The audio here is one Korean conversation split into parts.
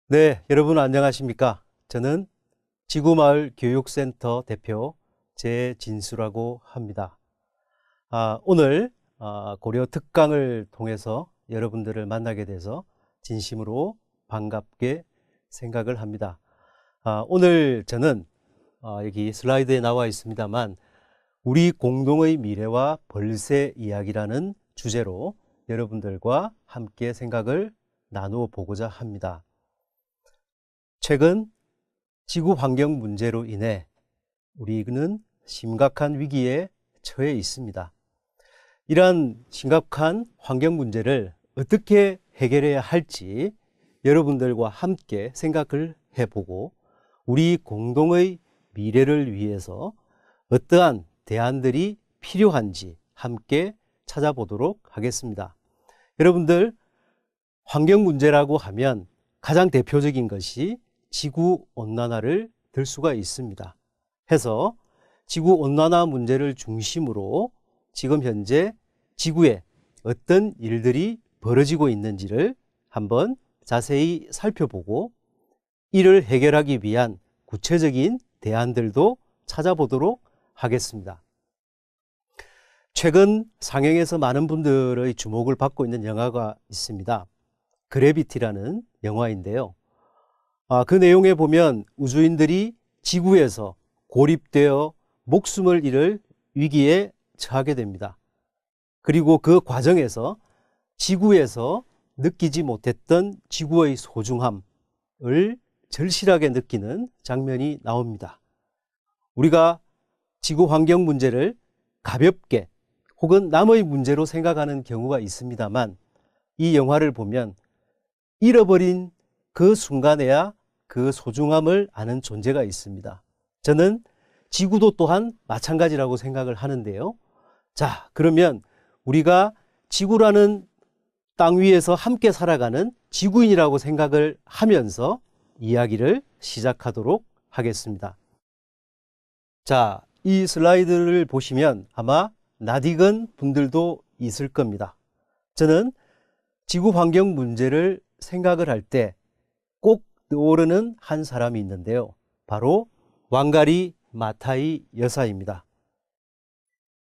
네, 여러분 안녕하십니까? 저는 지구마을 교육센터 대표 제진수라고 합니다. 오늘 고려 특강을 통해서 여러분들을 만나게 돼서 진심으로 반갑게 생각을 합니다. 오늘 저는 여기 슬라이드에 나와 있습니다만 우리 공동의 미래와 벌새 이야기라는 주제로 여러분들과 함께 생각을 나누어 보고자 합니다. 최근 지구 환경 문제로 인해 우리는 심각한 위기에 처해 있습니다. 이러한 심각한 환경 문제를 어떻게 해결해야 할지 여러분들과 함께 생각을 해보고 우리 공동의 미래를 위해서 어떠한 대안들이 필요한지 함께 찾아보도록 하겠습니다. 여러분들, 환경 문제라고 하면 가장 대표적인 것이 지구온난화를 들 수가 있습니다. 해서 지구온난화 문제를 중심으로 지금 현재 지구에 어떤 일들이 벌어지고 있는지를 한번 자세히 살펴보고 이를 해결하기 위한 구체적인 대안들도 찾아보도록 하겠습니다. 최근 상영에서 많은 분들의 주목을 받고 있는 영화가 있습니다. 그래비티라는 영화인데요. 그 내용에 보면 우주인들이 지구에서 고립되어 목숨을 잃을 위기에 처하게 됩니다. 그리고 그 과정에서 지구에서 느끼지 못했던 지구의 소중함을 절실하게 느끼는 장면이 나옵니다. 우리가 지구 환경 문제를 가볍게 혹은 남의 문제로 생각하는 경우가 있습니다만 이 영화를 보면 잃어버린 그 순간에야 그 소중함을 아는 존재가 있습니다. 저는 지구도 또한 마찬가지라고 생각을 하는데요. 자, 그러면 우리가 지구라는 땅 위에서 함께 살아가는 지구인이라고 생각을 하면서 이야기를 시작하도록 하겠습니다. 자, 이 슬라이드를 보시면 아마 낯익은 분들도 있을 겁니다. 저는 지구 환경 문제를 생각을 할 때 꼭 떠오르는 한 사람이 있는데요. 바로 왕가리 마타이 여사입니다.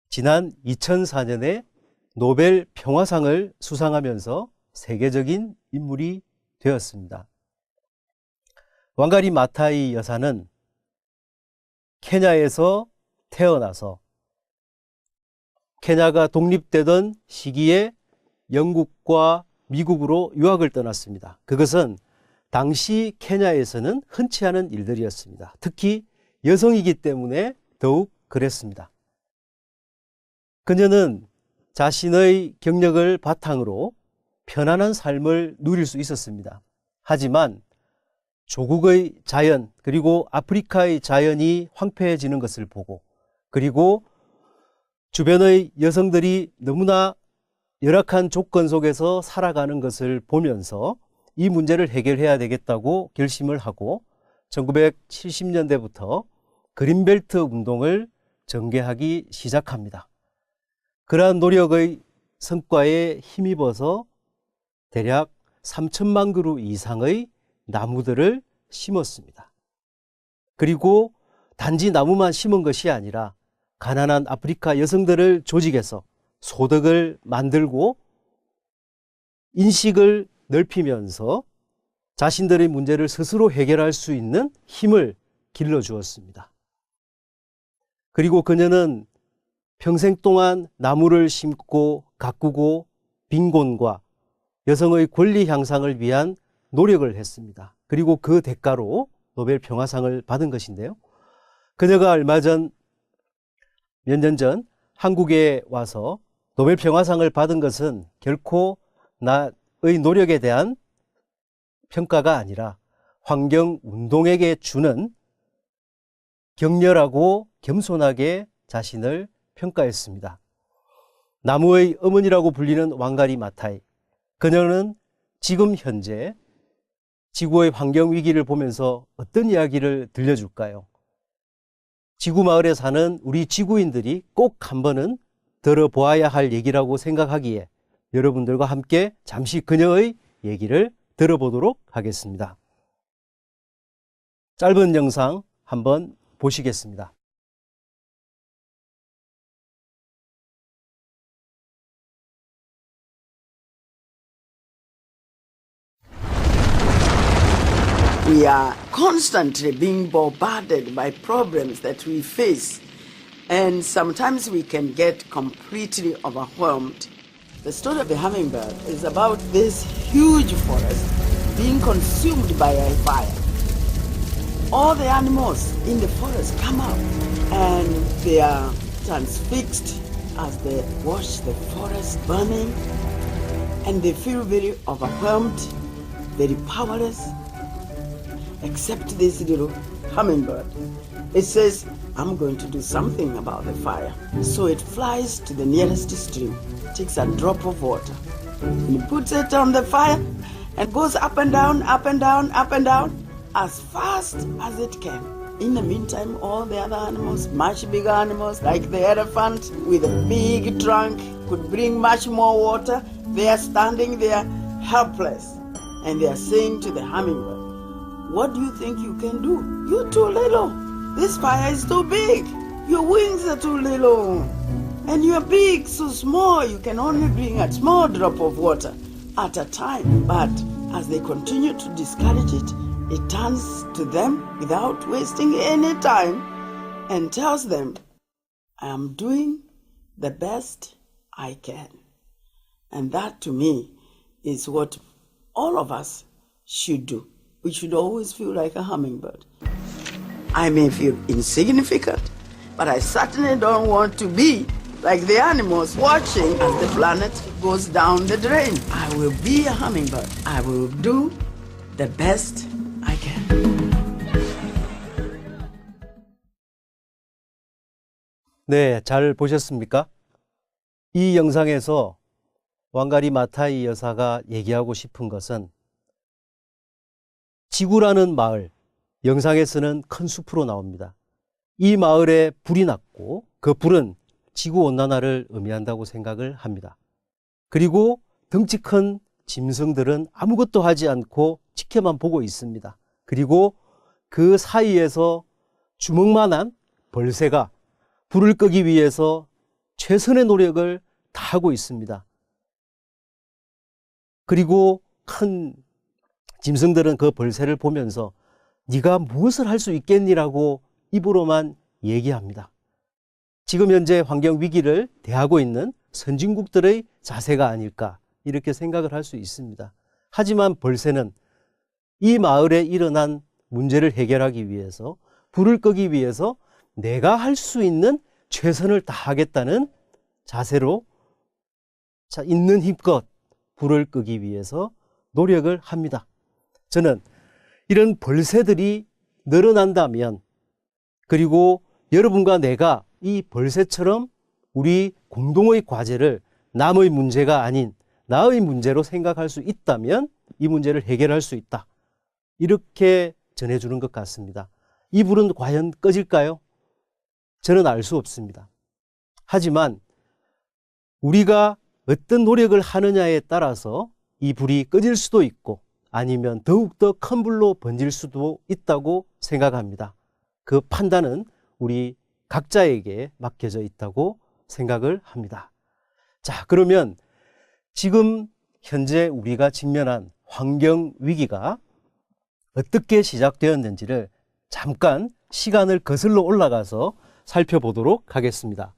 지난 2004년에 노벨 평화상을 수상하면서 세계적인 인물이 되었습니다. 왕가리 마타이 여사는 케냐에서 태어나서 케냐가 독립되던 시기에 영국과 미국으로 유학을 떠났습니다. 그것은 당시 케냐에서는 흔치 않은 일들이었습니다. 특히 여성이기 때문에 더욱 그랬습니다. 그녀는 자신의 경력을 바탕으로 편안한 삶을 누릴 수 있었습니다. 하지만 조국의 자연 그리고 아프리카의 자연이 황폐해지는 것을 보고 그리고 주변의 여성들이 너무나 열악한 조건 속에서 살아가는 것을 보면서 이 문제를 해결해야 되겠다고 결심을 하고 1970년대부터 그린벨트 운동을 전개하기 시작합니다. 그러한 노력의 성과에 힘입어서 대략 3천만 그루 이상의 나무들을 심었습니다. 그리고 단지 나무만 심은 것이 아니라 가난한 아프리카 여성들을 조직해서 소득을 만들고 인식을 넓히면서 자신들의 문제를 스스로 해결할 수 있는 힘을 길러주었습니다. 그리고 그녀는 평생 동안 나무를 심고 가꾸고 빈곤과 여성의 권리 향상을 위한 노력을 했습니다. 그리고 그 대가로 노벨 평화상을 받은 것인데요. 그녀가 얼마 전, 몇 년 전 한국에 와서 노벨 평화상을 받은 것은 결코 나의 노력에 대한 평가가 아니라 환경 운동에게 주는 격렬하고 겸손하게 자신을 평가했습니다. 나무의 어머니라고 불리는 왕가리 마타이. 그녀는 지금 현재 지구의 환경 위기를 보면서 어떤 이야기를 들려줄까요? 지구마을에 사는 우리 지구인들이 꼭 한 번은 들어보아야 할 얘기라고 생각하기에 여러분들과 함께 잠시 그녀의 얘기를 들어보도록 하겠습니다. 짧은 영상 한번 보시겠습니다. We are constantly being bombarded by problems that we face, and sometimes we can get completely overwhelmed. The story of the hummingbird is about this huge forest being consumed by a fire. All the animals in the forest come out and they are transfixed as they watch the forest burning, and they feel very overwhelmed, very powerless, except this little hummingbird. It says, I'm going to do something about the fire. So it flies to the nearest stream, takes a drop of water, and puts it on the fire and goes up and down, up and down, up and down as fast as it can. In the meantime, all the other animals, much bigger animals like the elephant with a big trunk, could bring much more water. They are standing there helpless, and they are saying to the hummingbird, what do you think you can do? You're too little. This fire is too big. Your wings are too little. And you're big, so small. You can only bring a small drop of water at a time. But as they continue to discourage it, it turns to them without wasting any time and tells them, I am doing the best I can. And that to me is what all of us should do. We should always feel like a hummingbird. I may feel insignificant, but I certainly don't want to be like the animals watching as the planet goes down the drain. I will be a hummingbird. I will do the best I can. 네, 잘 보셨습니까? 이 영상에서 왕가리 마타이 여사가 얘기하고 싶은 것은 지구라는 마을, 영상에서는 큰 숲으로 나옵니다. 이 마을에 불이 났고 그 불은 지구온난화를 의미한다고 생각을 합니다. 그리고 덩치 큰 짐승들은 아무것도 하지 않고 지켜만 보고 있습니다. 그리고 그 사이에서 주먹만한 벌새가 불을 끄기 위해서 최선의 노력을 다하고 있습니다. 그리고 큰 짐승들은 그 벌새를 보면서 네가 무엇을 할 수 있겠니라고 입으로만 얘기합니다. 지금 현재 환경 위기를 대하고 있는 선진국들의 자세가 아닐까 이렇게 생각을 할 수 있습니다. 하지만 벌새는 이 마을에 일어난 문제를 해결하기 위해서, 불을 끄기 위해서 내가 할 수 있는 최선을 다하겠다는 자세로 있는 힘껏 불을 끄기 위해서 노력을 합니다. 저는 이런 벌새들이 늘어난다면, 그리고 여러분과 내가 이 벌새처럼 우리 공동의 과제를 남의 문제가 아닌 나의 문제로 생각할 수 있다면 이 문제를 해결할 수 있다. 이렇게 전해주는 것 같습니다. 이 불은 과연 꺼질까요? 저는 알 수 없습니다. 하지만 우리가 어떤 노력을 하느냐에 따라서 이 불이 꺼질 수도 있고 아니면 더욱더 큰 불로 번질 수도 있다고 생각합니다. 그 판단은 우리 각자에게 맡겨져 있다고 생각을 합니다. 자, 그러면 지금 현재 우리가 직면한 환경 위기가 어떻게 시작되었는지를 잠깐 시간을 거슬러 올라가서 살펴보도록 하겠습니다.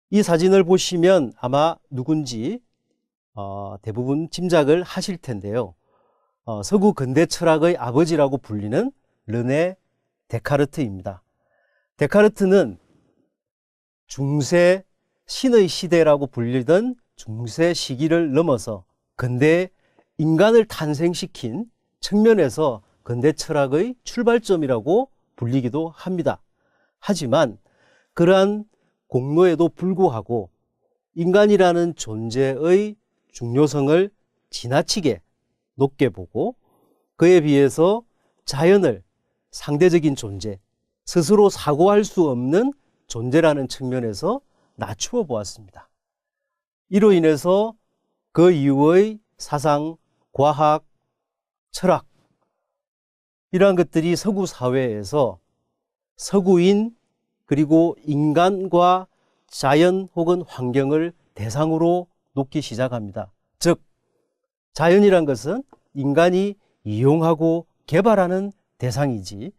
이 사진을 보시면 아마 누군지 대부분 짐작을 하실 텐데요. 서구 근대 철학의 아버지라고 불리는 르네 데카르트입니다. 데카르트는 중세 신의 시대라고 불리던 중세 시기를 넘어서 근대 인간을 탄생시킨 측면에서 근대 철학의 출발점이라고 불리기도 합니다. 하지만 그러한 공로에도 불구하고 인간이라는 존재의 중요성을 지나치게 높게 보고 그에 비해서 자연을 상대적인 존재, 스스로 사고할 수 없는 존재라는 측면에서 낮추어 보았습니다. 이로 인해서 그 이후의 사상, 과학, 철학, 이러한 것들이 서구 사회에서 서구인 그리고 인간과 자연 혹은 환경을 대상으로 놓기 시작합니다. 즉, 자연이란 것은 인간이 이용하고 개발하는 대상이지